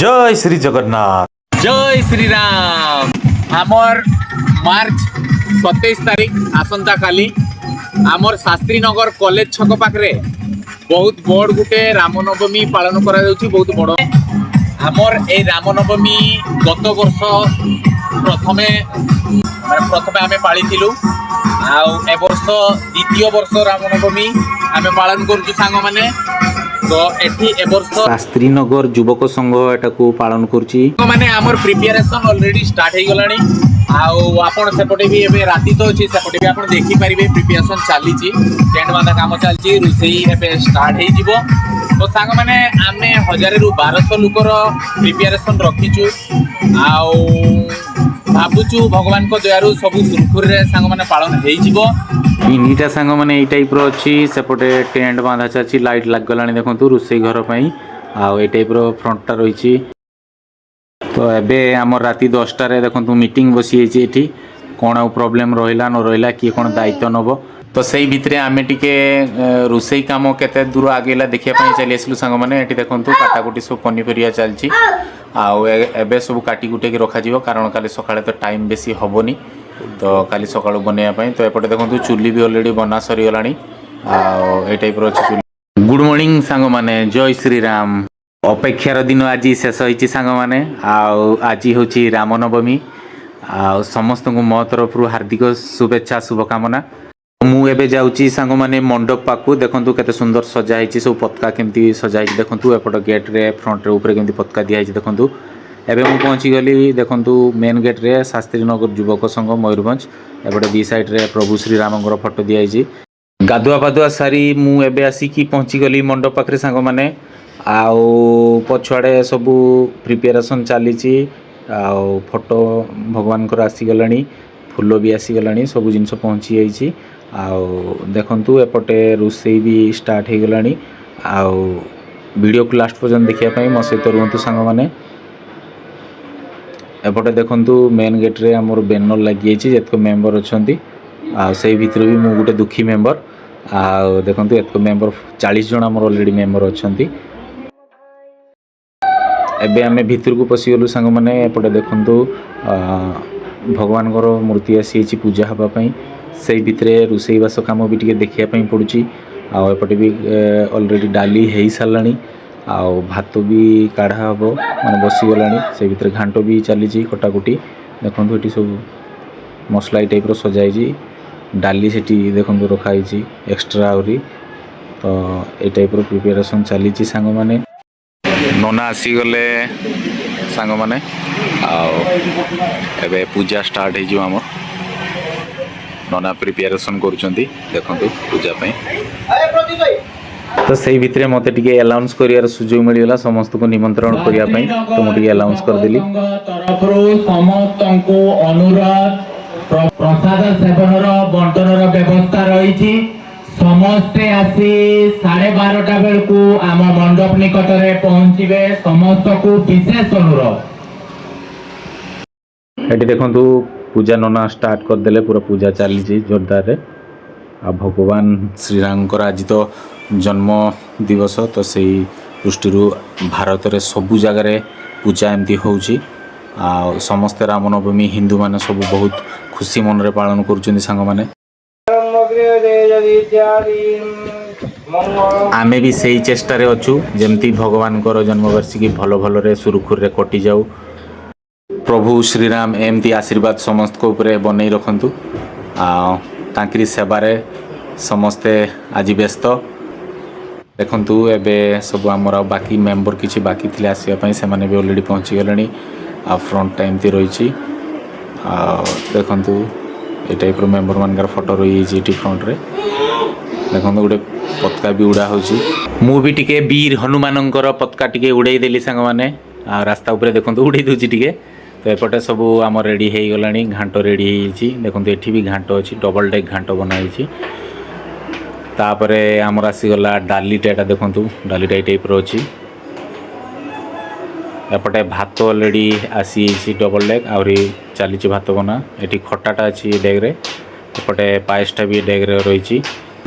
जय श्री जगन्नाथ। जय श्री राम। आमर मार्च 27 तारीख आसंता काली आमर शास्त्री नगर कॉलेज छक पाखरे बहुत बड़ गुटे रामनवमी पालन करा जाउछि। बहुत बड़ आमर ए रामनवमी गत वर्ष प्रथमे आमे पाळिथिलु आउ ए वर्ष द्वितीय वर्ष रामनवमी आमे पालन करूछु सांग माने। तो एठी ए वर्ष शास्त्री नगर युवक संघ एटा को पालन करूछि माने आमर प्रिपरेशन ऑलरेडी स्टार्ट हे गलानी आउ आपण सेपटे भी एबे राती तो अछि सेपटे भी आपण देखि परिबे प्रिपरेशन चाली छि टेंट बांधा काम चालछि रुसेई एबे स्टार्ट हे जिवो। तो सांग माने आमे 1000 रु 1200 लोकर प्रिपरेशन रखिछु आउ भाबुछु भगवान को दयारु सब सुरखुर रे सांग माने पालन हे जिवो। इनिटा सांग माने ए टाइप रो अछि सेपटे टेंट बांधा चाछि लाइट लाग गलानी देखंतु रुसेई घर पई आउ ए टाइप रो फ्रंटटा रहिछि। तो एबे हमर राती 10टा रे देखंतु मीटिंग बसी छि एठी कोन आ प्रॉब्लम रहिला न रहिला कि कोन दायित्व नबो। तो सेई भितरे आमे टिके रुसेई काम केते दूर आगेला देखिया पई चली आसलु सांग माने। एठी देखंतु काटाकुटी सब पनीपरिया चलछि आउ एबे सब काटी कुटे के रखा जिवो कारण काली सकाळे तो टाइम बेसी हबोनी तो काली सकाळु बनेया पई। तो एपटे देखंतु चुल्ली भी ऑलरेडी बना सरी गलानी आउ ए टाइप रो अछि चुल्ली। गुड मॉर्निंग सांग माने, जय श्री राम। अपेक्षार दिन आज शेष होइछि सांग माने आउ आज होछि रामनवमी आउ समस्त को मो तरफ हार्दिक शुभेच्छा शुभकामना। मु एबे जाउछि सांग माने मंडप पाकु देखंतु केते सुंदर सजा हिछि सब पतका केमती सजा हिछि देखंतु एपट गेट रे फ्रंट रे ऊपर केमती पतका दिया हिछि देखंतु। एबे मु पहुंची गली देखंतु मेन गेट रे शास्त्री नगर युवक संघ मयूरभंज एपटे बी साइड रे प्रभु श्री रामंगर फोटो दिया हिछि। गाधुआ पाधुआ सारी मु एबे आसी की पहुंची गली मंडप पाखरे सांग माने आउ पछुआड़े सब प्रिपेरेसन चली आउ फोटो भगवान को आसी गलानी फूल भी आसी गलानी सब जिनस पहुंची जाइछि आउ देखंतु एपटे रोसई भी स्टार्ट हो गलानी आउ वीडियो को लास्ट पर्यंत देखिया पई मो सहित रुहंतु सांग माने। एपटे देखंतु मेन गेट रे हमर बैनर लागि जाइछि जेतको मेंबर अछंती आउ सेही भितर भी मु गुटे दुखी मेंबर आउ देखंतु एतको मेंबर 40 जण हमर ऑलरेडी मेंबर अछंती। एबे आमे भितर को पसी गलु सांग माने एपटे देखंतु भगवान घर मूर्ति आसी छि पूजा हबा पई सेही भितरे रुसेई बास काम भी टिके देखिया पई पडुछि आउ एपटे भी ऑलरेडी डाली हेई सालानी आउ भात भी काढ़ा हबो माने बसी गलानी सेही भितरे घांटो भी चली छि कटाकुटी देखंतु एटी सब मसला ई टाइप रो सजाई छि डाली सेठी देखंतु रखाई छि एक्स्ट्रा आउरी। तो ए टाइप रो प्रिपरेशन चली छि सांग माने। नोना आसी गले सांग माने आउ एबे पूजा स्टार्ट हे जो हमर नोना प्रिपरेशन करूचंती देखंतु पूजा पई। तो सही भितरे मते टिके अनाउंस करियार सुजोग मिलिला समस्त को निमंत्रण करिया पई तो मु टिके अनाउंस कर देली। तरफ समस्त को अनुरोध प्रसाद सेवनर बंटनर व्यवस्था रही समस्ते आसी 12:30 बेलू आम मंडप निकट में पहुंचे समस्त को विशेष अनुरोध। एटी देखंतु पूजा नोना स्टार्ट कर देले पूरा पूजा चली छि जोरदार रे आ भगवान श्री राम को आज तो जन्म दिवस तो सही दृष्टि भारत रे सबु जगह रे पूजा एमती होउछि आ समस्त रामनवमी हिंदू माने सब बहुत खुशी मन रे पालन करूछन संग माने। आमे भी सही चेष्टा रे अछु जेमती भगवान को जन्मवार्षिकी भलो भलो रे सुरखुर रे कटि जाऊ। प्रभु श्री राम एमती आशीर्वाद समस्त को ऊपर बनै रखंतु आ तांकरी सेवा रे समस्ते आज व्यस्त देखंतु एबे सब हमर बाकी मेंबर किछि बाकी थिले आसीया पई से माने भी ऑलरेडी पहुंची गलेनी आ फ्रंट टाइम ती रहिछि आ देखंतु ए टाइप रो मेंबर मानकर फोटो रही जी टी फ्रंट रे देखंतु गुटे पतका भी उड़ा होछि। मु भी टिके वीर हनुमानंकर पतका टिके उड़ाई देली संग माने आ रास्ता ऊपर देखंतु उड़ाई दोछि टिके। तो एपटे सब आम रेडी हो गलानी घांटो रेडी होइछि देखंतु एठी भी घांटो अछि डबल डेक घांटो बनाइछि। तापरे आमर आसीगला डालीटा देखंतु डालीटा टाइप रो अछि एपटे भात ऑलरेडी आसी डबल डेक आउरी चली भात बना एटी खटाटा अच्छी डेग रे एपटे पायसटा भी डेग रे रही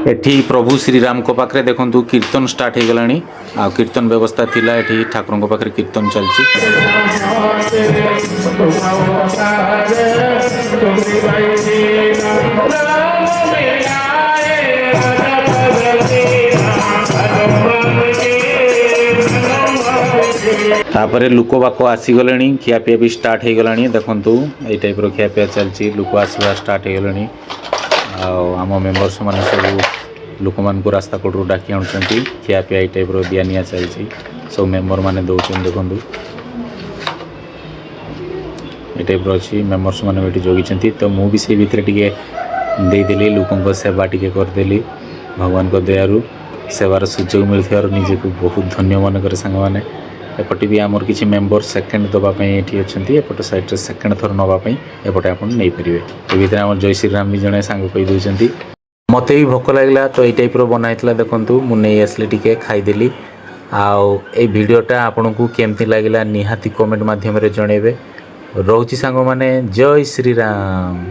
एठी प्रभु श्रीराम को पाखरे देखंतु कीर्तन स्टार्ट हो गलानी आ कीर्तन व्यवस्था थिला एठी ठाकुर को पाखरे कीर्तन चलची। तापरे लोक बाक आसीगले खियापिया भी स्टार्ट हो गलानी देखंतु ए टाइप रो खियापिया चलची लोक आसवा स्टार्ट हो गलानी आम मेम्बर्स मैंने सब लोक मान को रास्ता कोटू डाकी आणुचंती खियापिया ए टाइप रो दियानिया चलची सब मेम्बर माने दउछन देखंतु ए टाइप रो अछि मेम्बर्स माने बेटी जोगिचंती तो मु भी से भितर टिके दे देली लोकन को सेवा टिके कर देली भगवान को दयारु सेवार सुजोग मिलथियार निजे को बहुत धन्य मन करे संग माने एपटे भी आमर किसी मेम्बर सेकेंड दवापाई ये अच्छी एपट सैड्रे सेकेंड थर नापी एपटे आप नहीं पारे ये आम जय श्रीराम भी जड़े सांग कही दूसरी मत भी भोक लगला तो ये टाइप बनाई देखूँ मुझे आसली टी खाईदेली आउ भिडटा आपन को केमती लगे निहाती कमेंट मध्यम जनइबे रोची सांग माने जय श्रीराम।